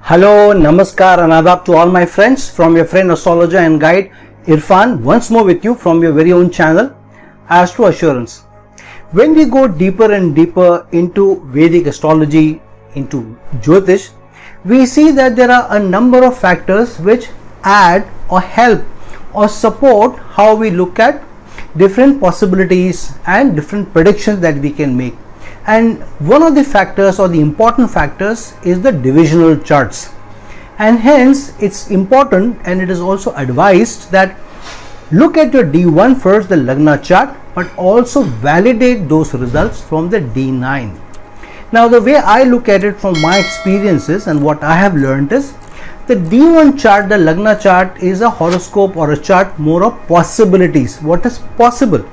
Hello, Namaskar and Adab to all my friends from your friend astrologer and guide Irfan once more with you from your very own channel Astro Assurance. When we go deeper and deeper into Vedic astrology, into Jyotish, we see that there are a number of factors which add or help or support how we look at different possibilities and different predictions that we can make. And one of the factors or the important factors is the divisional charts, and hence it's important and it is also advised that look at your D1 first, the Lagna chart, but also validate those results from the D9. Now the way I look at it from my experiences and what I have learned is the D1 chart, the Lagna chart, is a horoscope or a chart more of possibilities, what is possible.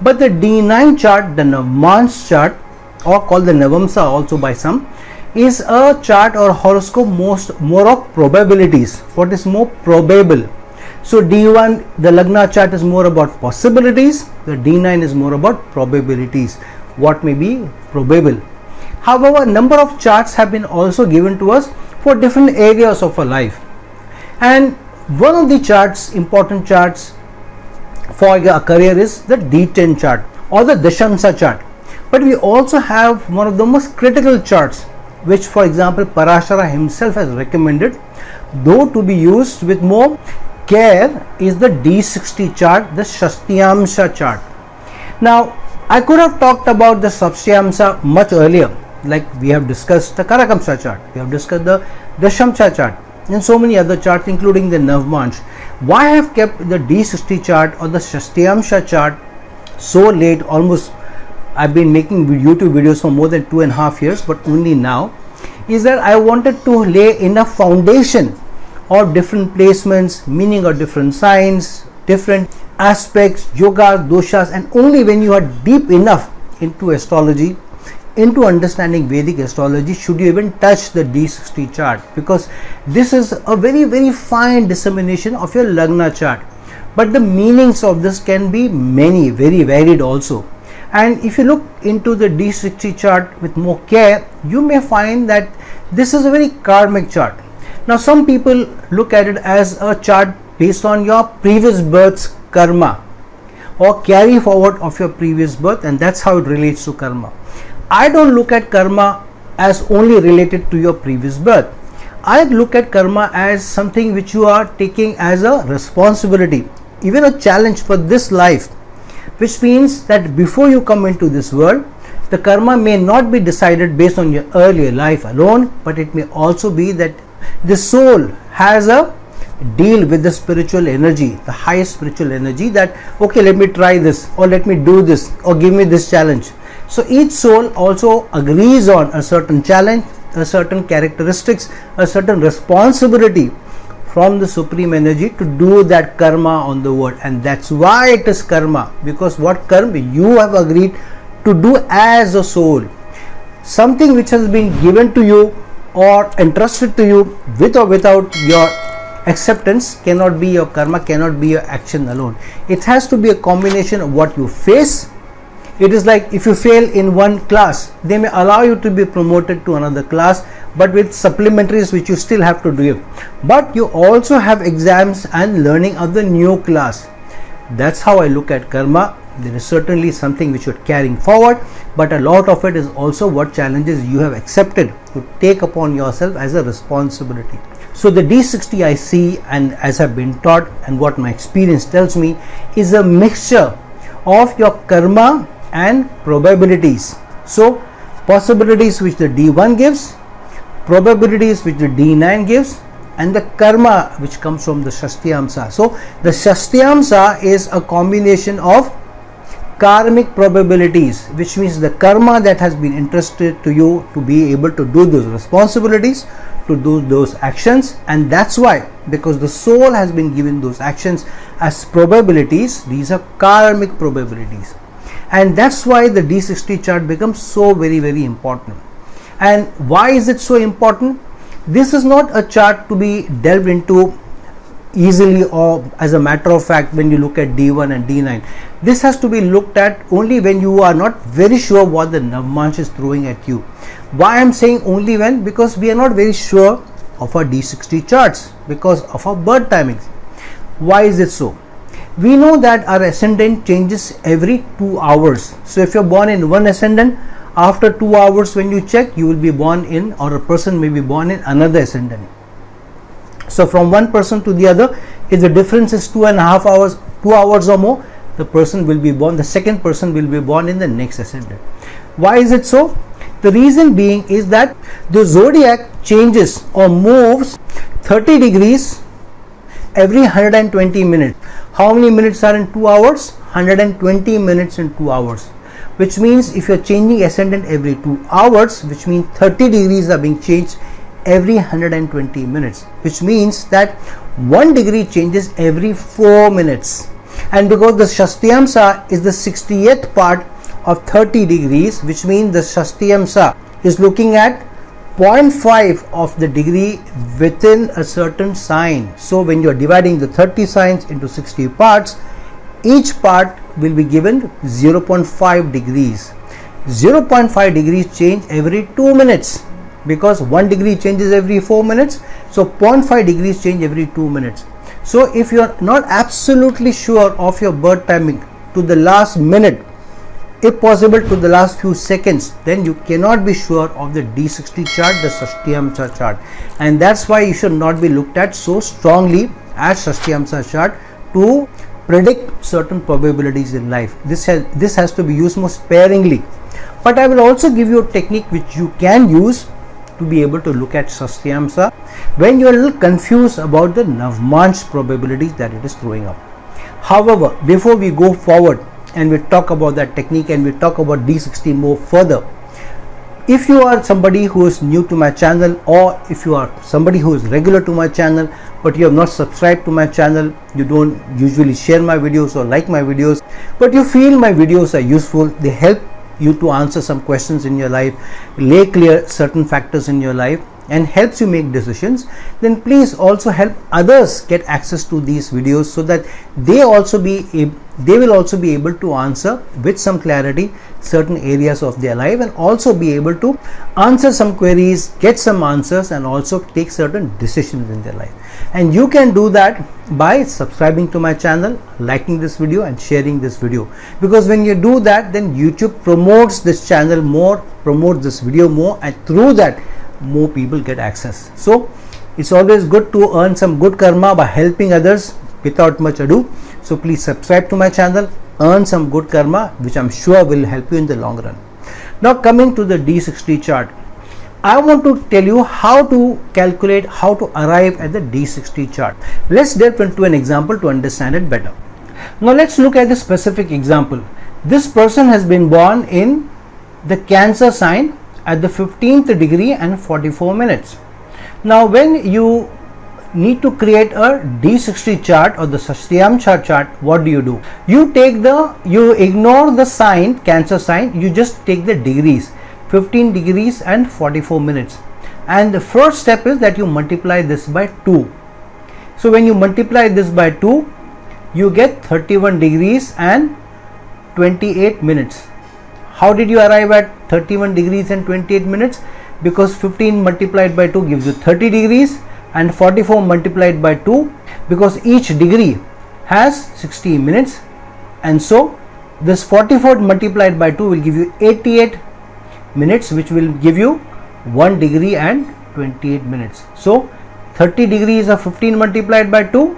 But the D9 chart, the Navamsa chart, or called the Navamsa also by some, is a chart or horoscope more of probabilities, what is more probable. So D1, the Lagna chart, is more about possibilities, the D9 is more about probabilities, what may be probable. However, a number of charts have been also given to us for different areas of our life, and one of the charts, important charts for a career, is the D10 chart or the Shastiamsa chart. But we also have one of the most critical charts, which for example Parashar himself has recommended, though to be used with more care, is the D60 chart, the Shastiamsa chart. Now I could have talked about the Shastiamsa much earlier, like we have discussed the Karakamsa chart, we have discussed the Dashamsa chart and so many other charts including the Navamsa. Why I have kept the D60 chart or the Shastiamsa chart so late? Almost I've been making YouTube videos for more than 2.5 years, but only now, is that I wanted to lay enough foundation of different placements, meaning of different signs, different aspects, yoga, doshas, and only when you are deep enough into astrology, into understanding Vedic astrology, should you even touch the D60 chart, because this is a very fine dissemination of your Lagna chart. But the meanings of this can be many, very varied also. And if you look into the D60 chart with more care, you may find that this is a very karmic chart. Now some people look at it as a chart based on your previous birth's karma or carry forward of your previous birth, and that's how it relates to karma. I don't look at karma as only related to your previous birth. I look at karma as something which you are taking as a responsibility, even a challenge for this life, which means that before you come into this world, the karma may not be decided based on your earlier life alone, but it may also be that the soul has a deal with the spiritual energy, the highest spiritual energy, that okay, let me try this, or let me do this, or give me this challenge. So each soul also agrees on a certain challenge, a certain characteristics, a certain responsibility from the supreme energy to do that karma on the world. And that's why it is karma, because what karma you have agreed to do as a soul, something which has been given to you or entrusted to you with or without your acceptance cannot be your karma, cannot be your action alone. It has to be a combination of what you face. It is like if you fail in one class, they may allow you to be promoted to another class, but with supplementaries which you still have to do. But you also have exams and learning of the new class. That's how I look at karma. There is certainly something which you're carrying forward, but a lot of it is also what challenges you have accepted to take upon yourself as a responsibility. So the D60 I see, and as I've been taught and what my experience tells me, is a mixture of your karma and probabilities. So possibilities which the D1 gives, probabilities which the D9 gives, and the karma which comes from the Shastiamsa. So the Shastiamsa is a combination of karmic probabilities, which means the karma that has been entrusted to you to be able to do those responsibilities, to do those actions. And that's why, because the soul has been given those actions as probabilities, these are karmic probabilities. And that's why the D60 chart becomes so very important. And why is it so important? This is not a chart to be delved into easily or as a matter of fact when you look at D1 and D9. This has to be looked at only when you are not very sure what the Navamsa is throwing at you. Why I am saying only when? Because we are not very sure of our D60 charts because of our birth timings. Why is it so? We know that our ascendant changes every 2 hours. So if you're born in one ascendant, after 2 hours when you check, you will be born in, or a person may be born in another ascendant. So from one person to the other, if the difference is 2.5 hours, 2 hours or more, the person will be born, the second person will be born in the next ascendant. Why is it so? The reason being is that the zodiac changes or moves 30 degrees every 120 minutes. How many minutes are in 2 hours? 120 minutes in 2 hours. Which means if you are changing ascendant every 2 hours, which means 30 degrees are being changed every 120 minutes. Which means that 1 degree changes every 4 minutes. And because the Shastiamsa is the 60th part of 30 degrees, which means the Shastiamsa is looking at 0.5 of the degree within a certain sign. So when you are dividing the 30 signs into 60 parts, each part will be given 0.5 degrees. 0.5 degrees change every 2 minutes because 1 degree changes every 4 minutes. So 0.5 degrees change every 2 minutes. So if you are not absolutely sure of your birth timing to the last minute, if possible to the last few seconds, then you cannot be sure of the D60 chart, the Shastiamsa chart, and that's why you should not be looked at so strongly as Shastiamsa chart to predict certain probabilities in life. This has to be used more sparingly. But I will also give you a technique which you can use to be able to look at Shastiamsa when you are a little confused about the Navmansh probabilities that it is throwing up. However, before we go forward and we talk about that technique and we talk about D60 more further, if you are somebody who is new to my channel, or if you are somebody who is regular to my channel but you have not subscribed to my channel, you don't usually share my videos or like my videos, but you feel my videos are useful, they help you to answer some questions in your life, lay clear certain factors in your life and helps you make decisions, then please also help others get access to these videos so that they will also be able to answer with some clarity certain areas of their life and also be able to answer some queries, get some answers and also take certain decisions in their life. And you can do that by subscribing to my channel, liking this video and sharing this video, because when you do that, then YouTube promotes this channel more, promotes this video more, and through that more people get access. So it's always good to earn some good karma by helping others without much ado. So please subscribe to my channel, earn some good karma, which I'm sure will help you in the long run. Now coming to the D60 chart, I want to tell you how to calculate, how to arrive at the D60 chart. Let's delve into an example to understand it better. Now let's look at the specific example. This person has been born in the Cancer sign at the 15th degree and 44 minutes. Now when you need to create a D60 chart or the Shastiamsa chart, what do? You ignore the sign, Cancer sign, you just take the degrees, 15 degrees and 44 minutes. And the first step is that you multiply this by 2. So when you multiply this by 2, you get 31 degrees and 28 minutes. How did you arrive at 31 degrees and 28 minutes? Because 15 multiplied by 2 gives you 30 degrees and 44 multiplied by 2, because each degree has 60 minutes, and so this 44 multiplied by 2 will give you 88 minutes, which will give you 1 degree and 28 minutes. So 30 degrees of 15 multiplied by 2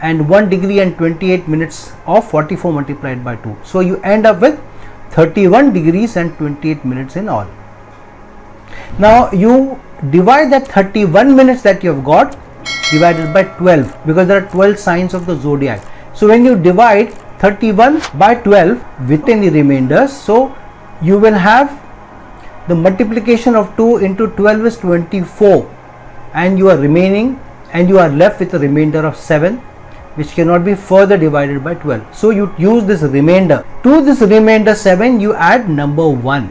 and 1 degree and 28 minutes of 44 multiplied by 2. So you end up with 31 degrees and 28 minutes in all. Now you divide that 31 minutes that you have got divided by 12, because there are 12 signs of the zodiac. So when you divide 31 by 12 with any remainders, so you will have the multiplication of 2 into 12 is 24, and you are left with a remainder of 7, which cannot be further divided by 12. So you use this remainder. To this remainder 7, you add number 1.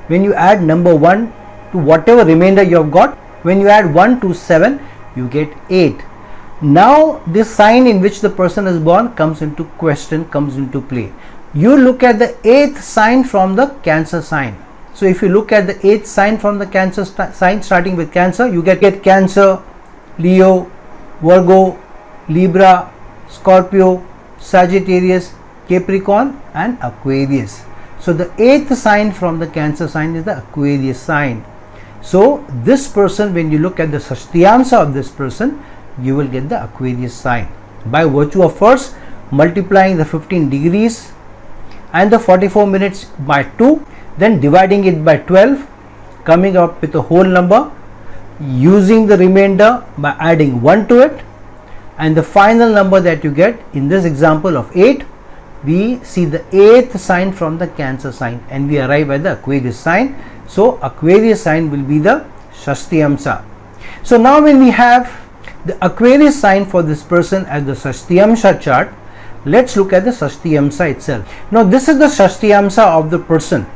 When you add number 1 to whatever remainder you have got, when you add 1 to 7, you get 8. Now this sign in which the person is born comes into question, comes into play. You look at the 8th sign from the Cancer sign. So if you look at the 8th sign from the Cancer sign, starting with Cancer, you get Cancer, Leo, Virgo, Libra, Scorpio, Sagittarius, Capricorn and Aquarius. So the 8th sign from the Cancer sign is the Aquarius sign. So this person, when you look at the Shastiamsa of this person, you will get the Aquarius sign by virtue of first multiplying the 15 degrees and the 44 minutes by 2, then dividing it by 12, coming up with a whole number, using the remainder by adding 1 to it, and the final number that you get in this example of 8, we see the 8th sign from the Cancer sign and we arrive at the Aquarius sign. So Aquarius sign will be the Shastiamsa. So now when we have the Aquarius sign for this person as the Shastiamsa chart, let's look at the Shastiamsa itself. Now this is the Shastiamsa of the person.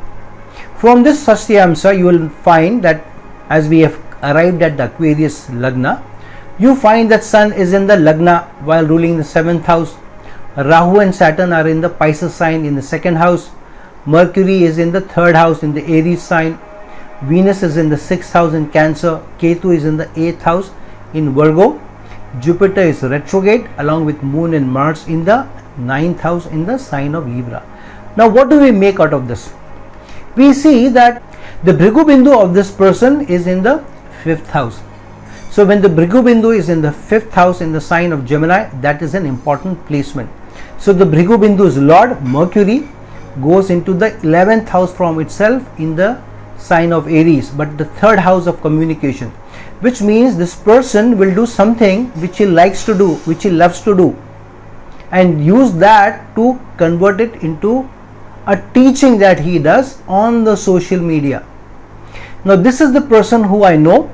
From this Shastiamsa you will find that as we have arrived at the Aquarius Lagna, you find that Sun is in the Lagna while ruling the 7th house. Rahu and Saturn are in the Pisces sign in the 2nd house. Mercury is in the 3rd house in the Aries sign. Venus is in the 6th house in Cancer. Ketu is in the 8th house in Virgo. Jupiter is retrograde along with Moon and Mars in the 9th house in the sign of Libra. Now what do we make out of this? We see that the Bhrigu Bindu of this person is in the 5th house. So when the Bhrigu Bindu is in the 5th house in the sign of Gemini, that is an important placement. So the Bhrigu Bindu's Lord Mercury goes into the 11th house from itself in the sign of Aries, but the 3rd house of communication, which means this person will do something which he likes to do, which he loves to do, and use that to convert it into a teaching that he does on the social media. Now this is the person who I know,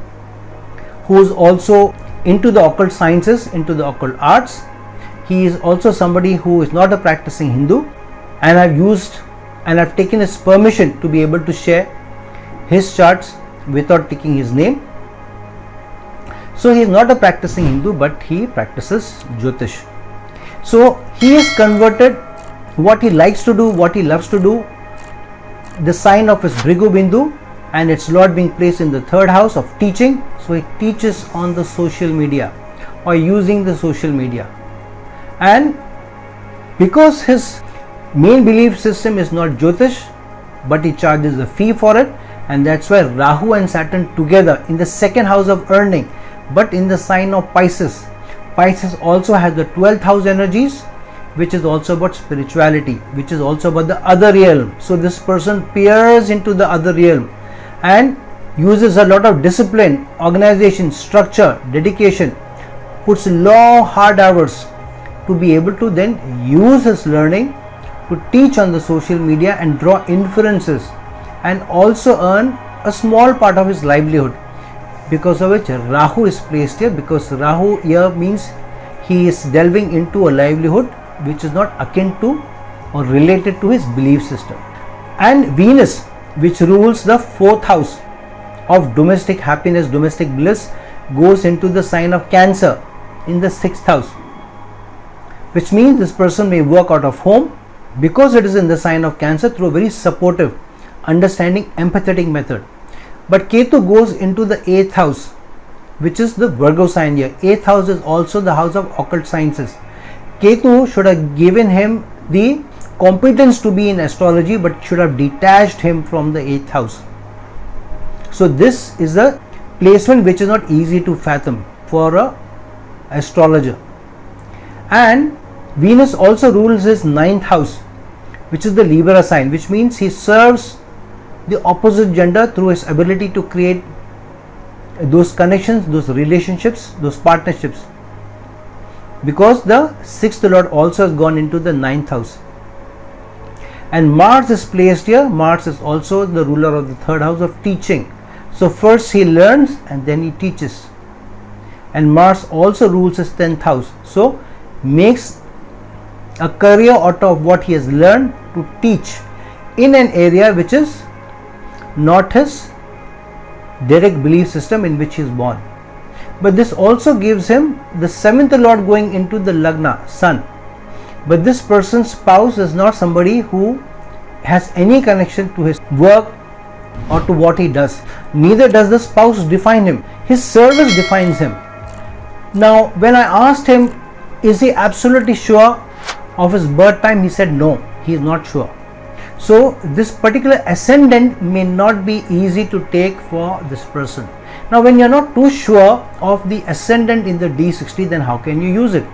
who is also into the occult sciences, into the occult arts. He is also somebody who is not a practicing Hindu, and I've taken his permission to be able to share his charts without taking his name. So he is not a practicing Hindu, but he practices Jyotish. So he has converted what he likes to do, what he loves to do, the sign of his Bhrigu Bindu and its Lord being placed in the 3rd house of teaching. So he teaches on the social media or using the social media. And because his main belief system is not Jyotish, but he charges a fee for it, and that's why Rahu and Saturn together in the 2nd house of earning, but in the sign of Pisces. Pisces also has the 12th house energies, which is also about spirituality, which is also about the other realm. So this person peers into the other realm and uses a lot of discipline, organization, structure, dedication, puts long hard hours to be able to then use his learning to teach on the social media and draw inferences and also earn a small part of his livelihood, because of which Rahu is placed here, because Rahu here means he is delving into a livelihood which is not akin to or related to his belief system. And Venus, which rules the 4th house of domestic happiness, domestic bliss, goes into the sign of Cancer in the 6th house, which means this person may work out of home because it is in the sign of Cancer through a very supportive, understanding, empathetic method. But Ketu goes into the 8th house, which is the Virgo sign here. 8th house is also the house of occult sciences. Ketu should have given him the competence to be in astrology, but should have detached him from the 8th house. So this is a placement which is not easy to fathom for a astrologer. And Venus also rules his 9th house, which is the Libra sign, which means he serves the opposite gender through his ability to create those connections, those relationships, those partnerships, because the 6th Lord also has gone into the 9th house. And Mars is placed here. Mars is also the ruler of the 3rd house of teaching. So first he learns and then he teaches. And Mars also rules his 10th house. So makes a career out of what he has learned to teach in an area which is not his direct belief system in which he is born. But this also gives him the 7th Lord going into the Lagna, Sun. But this person's spouse is not somebody who has any connection to his work, or to what he does. Neither does the spouse define him. His service defines him. Now, when I asked him, is he absolutely sure of his birth time? He said no, he is not sure. So this particular ascendant may not be easy to take for this person. Now, when you are not too sure of the ascendant in the D60, then how can you use it?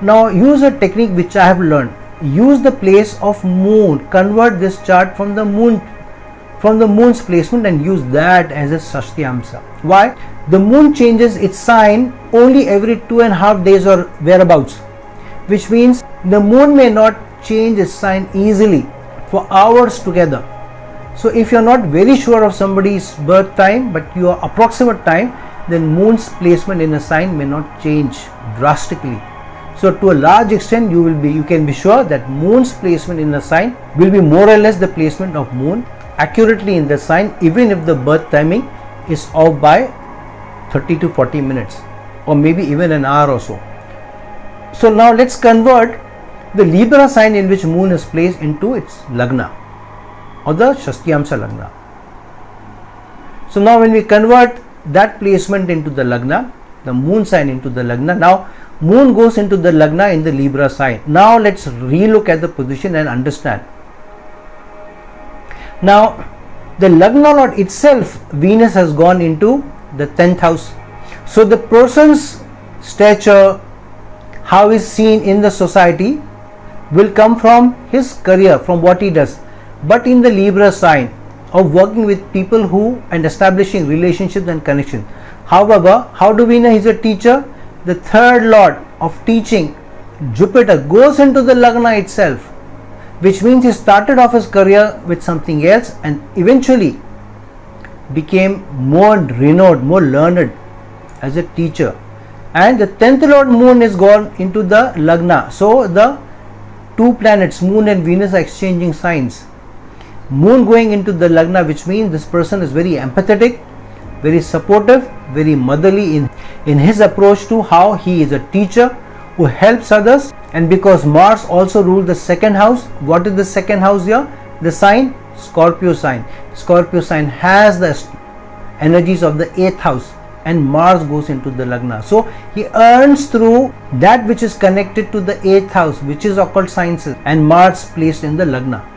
Now, use a technique which I have learned. Use the place of moon. Convert this chart from the moon's placement and use that as a Shastiamsa. Why? The moon changes its sign only every 2.5 days or whereabouts, which means the moon may not change its sign easily for hours together. So if you are not very sure of somebody's birth time, but your approximate time, then moon's placement in a sign may not change drastically. So to a large extent, you can be sure that moon's placement in a sign will be more or less the placement of moon accurately in the sign, even if the birth timing is off by 30 to 40 minutes or maybe even an hour or so. So now let's convert the Libra sign in which moon is placed into its Lagna or the Shastiamsa Lagna. So now when we convert that placement into the Lagna, the moon sign into the Lagna, now moon goes into the Lagna in the Libra sign. Now let's relook at the position and understand. Now the Lagna Lord itself, Venus has gone into the 10th house. So the person's stature, how he is seen in the society, will come from his career, from what he does. But in the Libra sign of working with people and establishing relationships and connections. However, how do we know he is a teacher? The third lord of teaching, Jupiter, goes into the Lagna itself, which means he started off his career with something else and eventually became more renowned, more learned as a teacher. And the 10th lord moon is gone into the Lagna. So the two planets, moon and Venus, are exchanging signs. Moon going into the Lagna, which means this person is very empathetic, very supportive, very motherly in his approach to how he is a teacher who helps others. And because Mars also rules the second house, what is the second house here? The sign Scorpio sign. Scorpio sign has the energies of the 8th house, and Mars goes into the Lagna. So he earns through that which is connected to the 8th house, which is occult sciences, and Mars placed in the Lagna.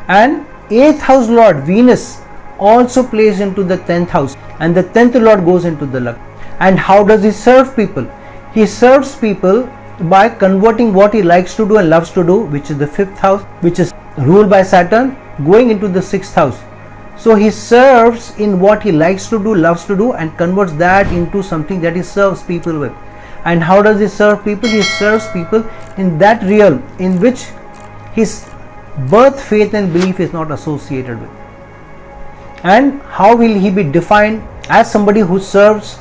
And 8th house lord Venus also plays into the 10th house, and the 10th lord goes into the Lagna. And how does he serve people? He serves people by converting what he likes to do and loves to do, which is the 5th house, which is ruled by Saturn, going into the 6th house. So he serves in what he likes to do, loves to do, and converts that into something that he serves people with. And how does he serve people? He serves people in that realm in which his birth, faith and belief is not associated with. And how will he be defined as somebody who serves,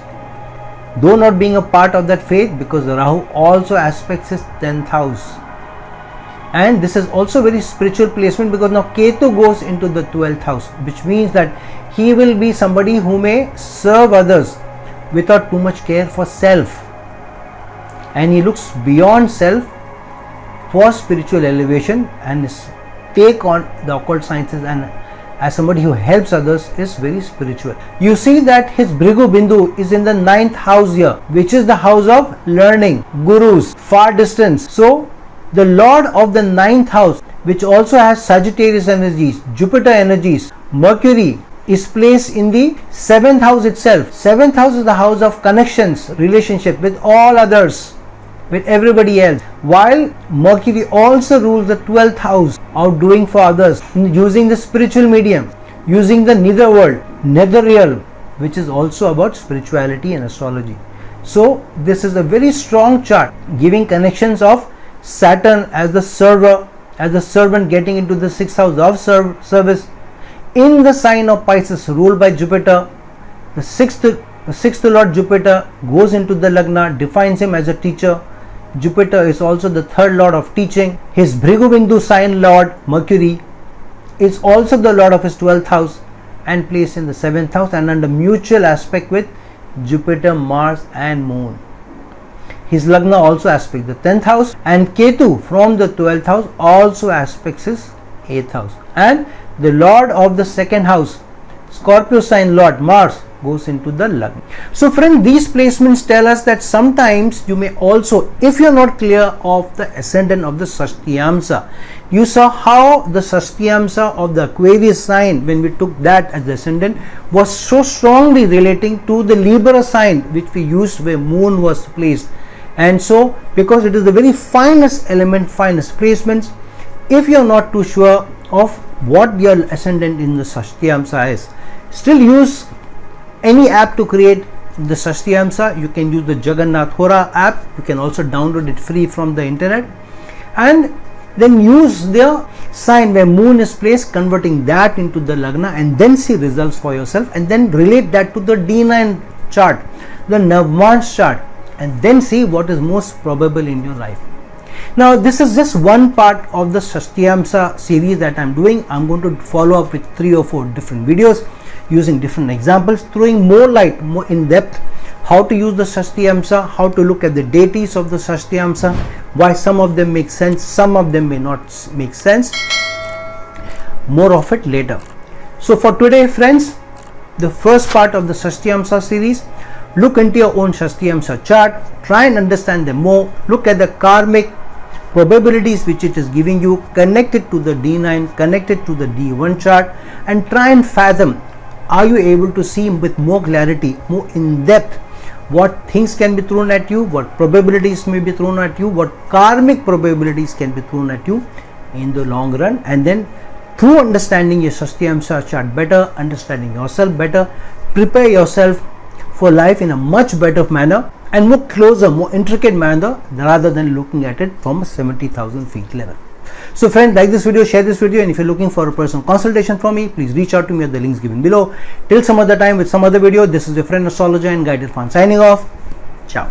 though not being a part of that faith? Because Rahu also aspects his 10th house. And this is also very spiritual placement, because now Ketu goes into the 12th house, which means that he will be somebody who may serve others without too much care for self. And he looks beyond self for spiritual elevation, and his take on the occult sciences and as somebody who helps others is very spiritual. You see that his Bhrigu Bindu is in the 9th house here, which is the house of learning, gurus, far distance. So the lord of the 9th house, which also has Sagittarius energies, Jupiter energies, Mercury, is placed in the 7th house itself. 7th house is the house of connections, relationship with all others, with everybody else, while Mercury also rules the 12th house of doing for others, using the spiritual medium, using the netherworld, nether realm, which is also about spirituality and astrology. So this is a very strong chart, giving connections of Saturn as the server, as the servant, getting into the 6th house of service in the sign of Pisces, ruled by Jupiter. The sixth lord Jupiter goes into the Lagna, defines him as a teacher. Jupiter is also the third lord of teaching. His Bhrigu Bindu sign lord Mercury is also the lord of his 12th house and placed in the 7th house and under mutual aspect with Jupiter, Mars and Moon. His Lagna also aspects the 10th house, and Ketu from the 12th house also aspects his 8th house, and the lord of the second house, Scorpio sign lord Mars, goes into the Lagna. So friend, these placements tell us that sometimes you may also, if you are not clear of the ascendant of the Shastiamsa, you saw how the Shastiamsa of the Aquarius sign, when we took that as the ascendant, was so strongly relating to the Libra sign which we used where moon was placed. And so because it is the very finest element, finest placements, if you are not too sure of what your ascendant in the Shastiamsa is, still use any app to create the Shastiamsa. You can use the Jagannath Hora app. You can also download it free from the internet, and then use the sign where moon is placed, converting that into the Lagna, and then see results for yourself, and then relate that to the D9 chart, the Navamsa chart, and then see what is most probable in your life. Now this is just one part of the Shastiamsa series that I am doing. I am going to follow up with 3 or 4 different videos using different examples, throwing more light, more in depth, how to use the Shastiamsa, how to look at the deities of the Shastiamsa, why some of them make sense, some of them may not make sense. More of it later. So for today friends, the first part of the Shastiamsa series, look into your own Shastiamsa chart, try and understand them more, look at the karmic probabilities which it is giving you, connect it to the D9, connect it to the D1 chart, and try and fathom, are you able to see with more clarity, more in depth, what things can be thrown at you, what probabilities may be thrown at you, what karmic probabilities can be thrown at you in the long run. And then through understanding your Shastiamsa chart better, understanding yourself better, prepare yourself for life in a much better manner and more closer, more intricate manner, rather than looking at it from a 70,000 feet level. So friends, like this video, share this video, and if you're looking for a personal consultation from me, please reach out to me at the links given below. Till some other time with some other video, this is your friend astrologer and guide Irfan signing off. Ciao.